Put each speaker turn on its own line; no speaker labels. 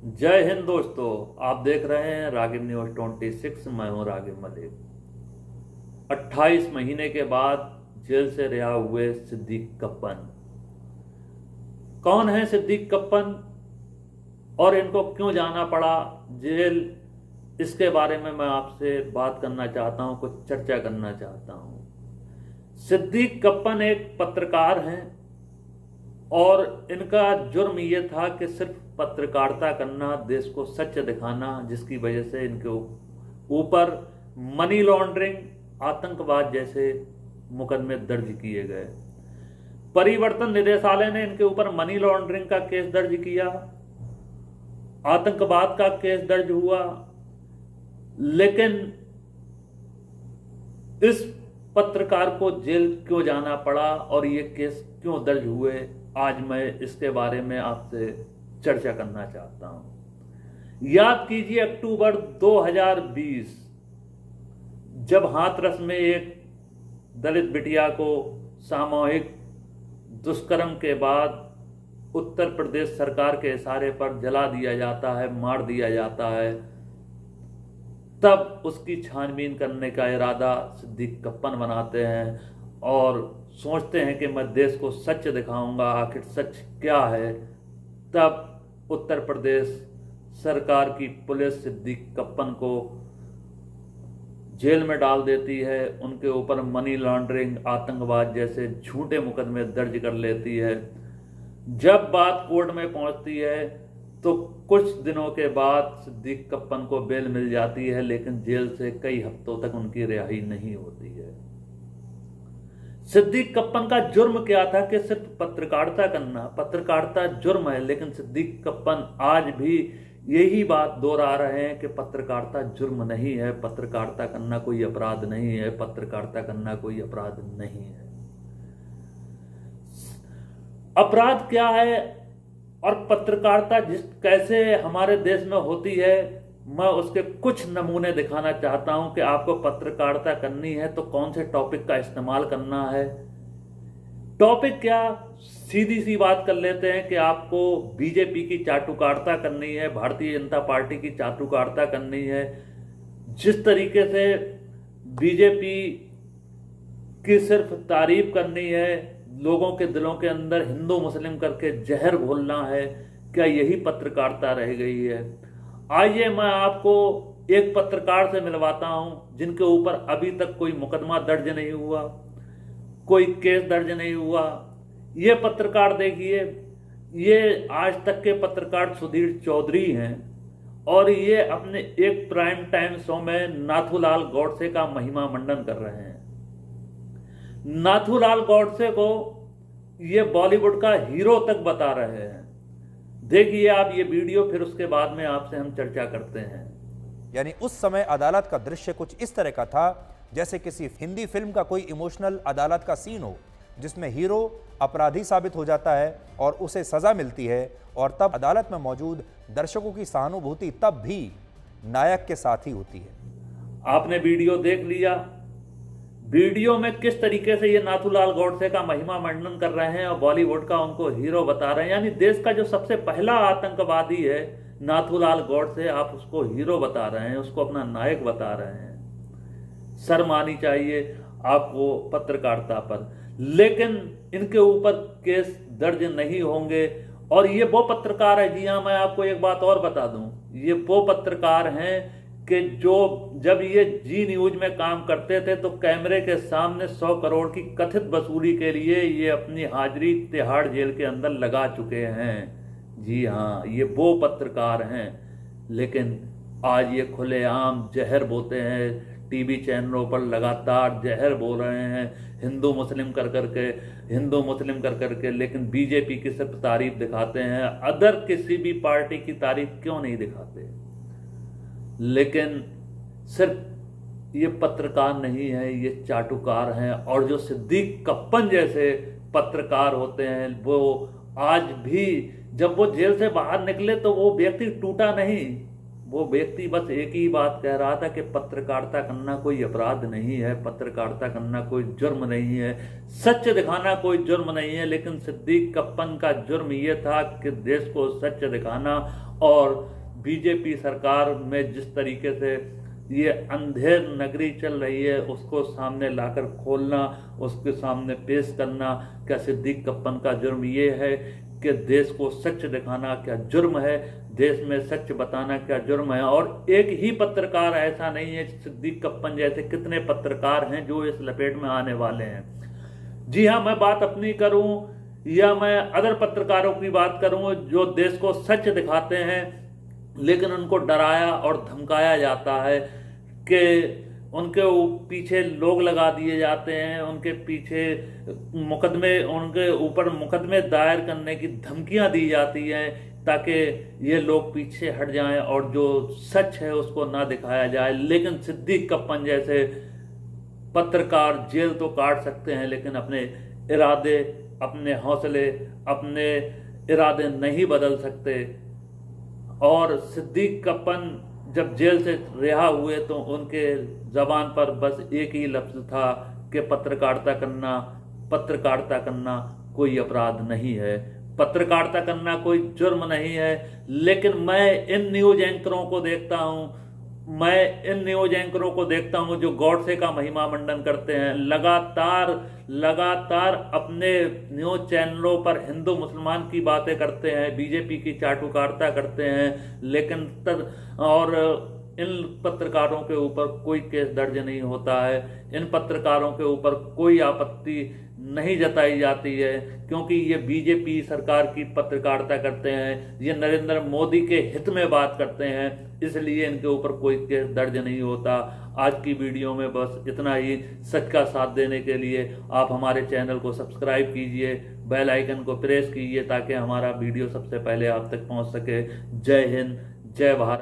जय हिंद दोस्तों। आप देख रहे हैं रागिब न्यूज 26। मैं हूं रागिब मलिक। 28 महीने के बाद जेल से रिहा हुए सिद्दीक कप्पन। कौन है सिद्दीक कप्पन और इनको क्यों जाना पड़ा जेल, इसके बारे में मैं आपसे बात करना चाहता हूं, कुछ चर्चा करना चाहता हूं। सिद्दीक कप्पन एक पत्रकार हैं और इनका जुर्म ये था कि सिर्फ पत्रकारिता करना, देश को सच दिखाना, जिसकी वजह से इनके ऊपर मनी लॉन्ड्रिंग, आतंकवाद जैसे मुकदमे दर्ज किए गए। परिवर्तन निदेशालय ने इनके ऊपर मनी लॉन्ड्रिंग का केस दर्ज किया, आतंकवाद का केस दर्ज हुआ, लेकिन इस पत्रकार को जेल क्यों जाना पड़ा और ये केस क्यों दर्ज हुए, आज मैं इसके बारे में आपसे चर्चा करना चाहता हूं। याद कीजिए अक्टूबर 2020, जब हाथरस में एक दलित बिटिया को सामूहिक दुष्कर्म के बाद उत्तर प्रदेश सरकार के इशारे पर जला दिया जाता है, मार दिया जाता है, तब उसकी छानबीन करने का इरादा सिद्दीक कप्पन बनाते हैं और सोचते हैं कि मैं देश को सच दिखाऊंगा, आखिर सच क्या है। तब उत्तर प्रदेश सरकार की पुलिस सिद्दीक कप्पन को जेल में डाल देती है, उनके ऊपर मनी लॉन्ड्रिंग, आतंकवाद जैसे झूठे मुकदमे दर्ज कर लेती है। जब बात कोर्ट में पहुंचती है तो कुछ दिनों के बाद सिद्दीक कप्पन को बेल मिल जाती है, लेकिन जेल से कई हफ्तों तक उनकी रिहाई नहीं होती है। सिद्दीक कप्पन का जुर्म क्या था कि सिर्फ पत्रकारिता करना, पत्रकारिता जुर्म है, लेकिन सिद्दीक कप्पन आज भी यही बात दोहरा रहे हैं कि पत्रकारिता जुर्म नहीं है, पत्रकारिता करना कोई अपराध नहीं है, पत्रकारिता करना कोई अपराध नहीं है। अपराध क्या है और पत्रकारिता कैसे हमारे देश में होती है, मैं उसके कुछ नमूने दिखाना चाहता हूं कि आपको पत्रकारिता करनी है तो कौन से टॉपिक का इस्तेमाल करना है। टॉपिक क्या, सीधी सी बात कर लेते हैं कि आपको बीजेपी की चाटुकारिता करनी है, भारतीय जनता पार्टी की चाटुकारिता करनी है। जिस तरीके से बीजेपी की सिर्फ तारीफ करनी है, लोगों के दिलों के अंदर हिंदू मुस्लिम करके जहर घोलना है, क्या यही पत्रकारिता रह गई है? आइए मैं आपको एक पत्रकार से मिलवाता हूं जिनके ऊपर अभी तक कोई मुकदमा दर्ज नहीं हुआ, कोई केस दर्ज नहीं हुआ। ये पत्रकार देखिए, ये आज तक के पत्रकार सुधीर चौधरी हैं और ये अपने एक प्राइम टाइम शो में नाथूलाल गौडसे का महिमा मंडन कर रहे हैं। नाथूलाल गौडसे को ये बॉलीवुड का हीरो तक बता रहे हैं। देखिए आप ये वीडियो, फिर उसके बाद में आपसे हम चर्चा करते हैं।
यानी उस समय अदालत का दृश्य कुछ इस तरह का था जैसे किसी हिंदी फिल्म का कोई इमोशनल अदालत का सीन हो, जिसमें हीरो अपराधी साबित हो जाता है और उसे सजा मिलती है, और तब अदालत में मौजूद दर्शकों की सहानुभूति तब भी नायक के साथ ही होती है।
आपने वीडियो देख लिया, वीडियो में किस तरीके से ये नाथूलाल गौडसे का महिमा मंडन कर रहे हैं और बॉलीवुड का उनको हीरो बता रहे हैं। यानी देश का जो सबसे पहला आतंकवादी है नाथूलाल गौडसे, आप उसको हीरो बता रहे हैं, उसको अपना नायक बता रहे हैं। शर्म आनी चाहिए आपको पत्रकारिता पर। लेकिन इनके ऊपर केस दर्ज नहीं होंगे और ये वो पत्रकार है, जी हाँ, मैं आपको एक बात और बता दूं, ये वो पत्रकार हैं कि जो जब ये जी न्यूज में काम करते थे तो कैमरे के सामने 100 करोड़ की कथित वसूली के लिए ये अपनी हाजिरी तिहाड़ जेल के अंदर लगा चुके हैं। जी हाँ, ये वो पत्रकार हैं, लेकिन आज ये खुलेआम जहर बोते हैं, टीवी चैनलों पर लगातार जहर बोल रहे हैं, हिंदू मुस्लिम कर करके, लेकिन बीजेपी की सिर्फ तारीफ दिखाते हैं, अदर किसी भी पार्टी की तारीफ क्यों नहीं दिखाते। लेकिन सिर्फ ये पत्रकार नहीं है, ये चाटुकार हैं। और जो सिद्दीक कप्पन जैसे पत्रकार होते हैं, वो आज भी, जब वो जेल से बाहर निकले तो वो व्यक्ति टूटा नहीं, वो व्यक्ति बस एक ही बात कह रहा था कि पत्रकारिता करना कोई अपराध नहीं है, पत्रकारिता करना कोई जुर्म नहीं है, सच दिखाना कोई जुर्म नहीं है। लेकिन सिद्दीक कप्पन का जुर्म ये था कि देश को सच दिखाना और बीजेपी सरकार में जिस तरीके से ये अंधेर नगरी चल रही है उसको सामने लाकर खोलना, उसके सामने पेश करना। क्या सिद्दीक कप्पन का जुर्म ये है कि देश को सच दिखाना क्या जुर्म है, देश में सच बताना क्या जुर्म है? और एक ही पत्रकार ऐसा नहीं है, सिद्दीक कप्पन जैसे कितने पत्रकार हैं जो इस लपेट में आने वाले हैं। जी हाँ, मैं बात अपनी करूं या मैं अदर पत्रकारों की बात करूं जो देश को सच दिखाते हैं, लेकिन उनको डराया और धमकाया जाता है कि उनके पीछे लोग लगा दिए जाते हैं, उनके पीछे मुकदमे, उनके ऊपर मुकदमे दायर करने की धमकियां दी जाती हैं ताकि ये लोग पीछे हट जाएं और जो सच है उसको ना दिखाया जाए। लेकिन सिद्दीक कप्पन जैसे पत्रकार जेल तो काट सकते हैं लेकिन अपने इरादे, अपने हौसले, अपने इरादे नहीं बदल सकते। और सिद्दीक कप्पन जब जेल से रिहा हुए तो उनके जबान पर बस एक ही लफ्ज था कि पत्रकारिता करना कोई अपराध नहीं है, पत्रकारिता करना कोई जुर्म नहीं है। लेकिन मैं इन न्यूज एंकरों को देखता हूं, जो गॉडसे का महिमा मंडन करते हैं, लगातार अपने न्यूज चैनलों पर हिंदू मुसलमान की बातें करते हैं, बीजेपी की चाटुकारिता करते हैं, लेकिन और इन पत्रकारों के ऊपर कोई केस दर्ज नहीं होता है, इन पत्रकारों के ऊपर कोई आपत्ति नहीं जताई जाती है, क्योंकि ये बीजेपी सरकार की पत्रकारिता करते हैं, ये नरेंद्र मोदी के हित में बात करते हैं, इसलिए इनके ऊपर कोई केस दर्ज नहीं होता। आज की वीडियो में बस इतना ही। सच का साथ देने के लिए आप हमारे चैनल को सब्सक्राइब कीजिए, बेल आइकन को प्रेस कीजिए ताकि हमारा वीडियो सबसे पहले आप तक पहुंच सके। जय हिंद, जय भारत।